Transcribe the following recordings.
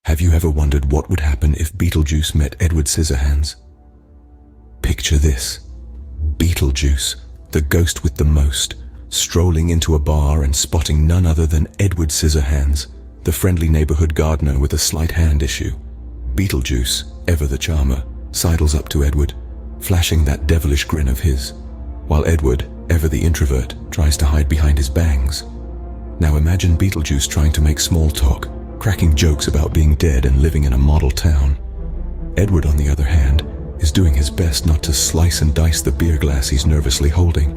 Have you ever wondered what would happen if Beetlejuice met Edward Scissorhands? Picture this. Beetlejuice, the ghost with the most, strolling into a bar and spotting none other than Edward Scissorhands, the friendly neighborhood gardener with a slight hand issue. Beetlejuice, ever the charmer, sidles up to Edward, flashing that devilish grin of his, while Edward, ever the introvert, tries to hide behind his bangs. Now imagine Beetlejuice trying to make small talk, cracking jokes about being dead and living in a model town. Edward, on the other hand, is doing his best not to slice and dice the beer glass he's nervously holding.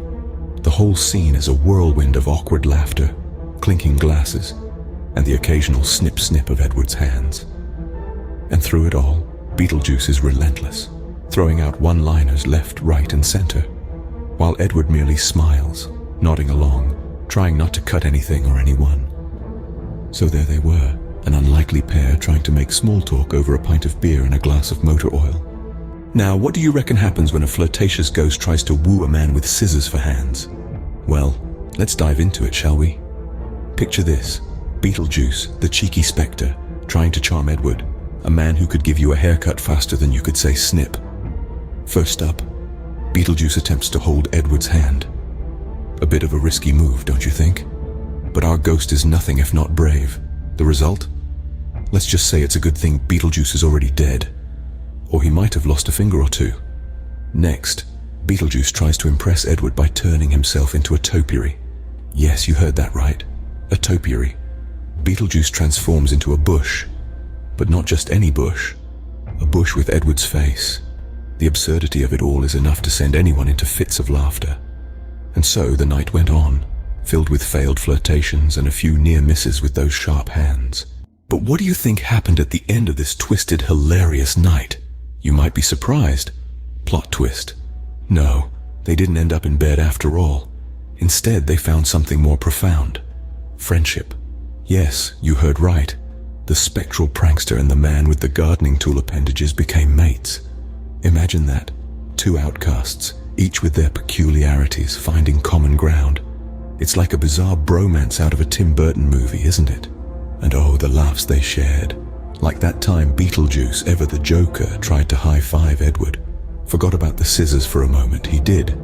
The whole scene is a whirlwind of awkward laughter, clinking glasses, and the occasional snip-snip of Edward's hands. And through it all, Beetlejuice is relentless, throwing out one-liners left, right, and center, while Edward merely smiles, nodding along, trying not to cut anything or anyone. So there they were, an unlikely pair trying to make small talk over a pint of beer and a glass of motor oil. Now, what do you reckon happens when a flirtatious ghost tries to woo a man with scissors for hands? Well, let's dive into it, shall we? Picture this. Beetlejuice, the cheeky spectre, trying to charm Edward, a man who could give you a haircut faster than you could say snip. First up, Beetlejuice attempts to hold Edward's hand. A bit of a risky move, don't you think? But our ghost is nothing if not brave. The result? Let's just say it's a good thing Beetlejuice is already dead. Or he might have lost a finger or two. Next, Beetlejuice tries to impress Edward by turning himself into a topiary. Yes, you heard that right. A topiary. Beetlejuice transforms into a bush. But not just any bush. A bush with Edward's face. The absurdity of it all is enough to send anyone into fits of laughter. And so the night went on, filled with failed flirtations and a few near misses with those sharp hands. But what do you think happened at the end of this twisted, hilarious night? You might be surprised. Plot twist. No, they didn't end up in bed after all. Instead, they found something more profound. Friendship. Yes, you heard right. The spectral prankster and the man with the gardening tool appendages became mates. Imagine that. Two outcasts, each with their peculiarities, finding common ground. It's like a bizarre bromance out of a Tim Burton movie, isn't it? And oh, the laughs they shared. Like that time Beetlejuice, ever the Joker, tried to high-five Edward. Forgot about the scissors for a moment, he did.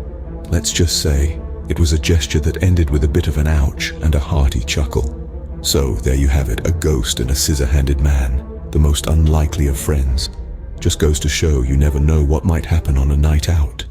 Let's just say, it was a gesture that ended with a bit of an ouch and a hearty chuckle. So, there you have it, a ghost and a scissor-handed man, the most unlikely of friends. Just goes to show you never know what might happen on a night out.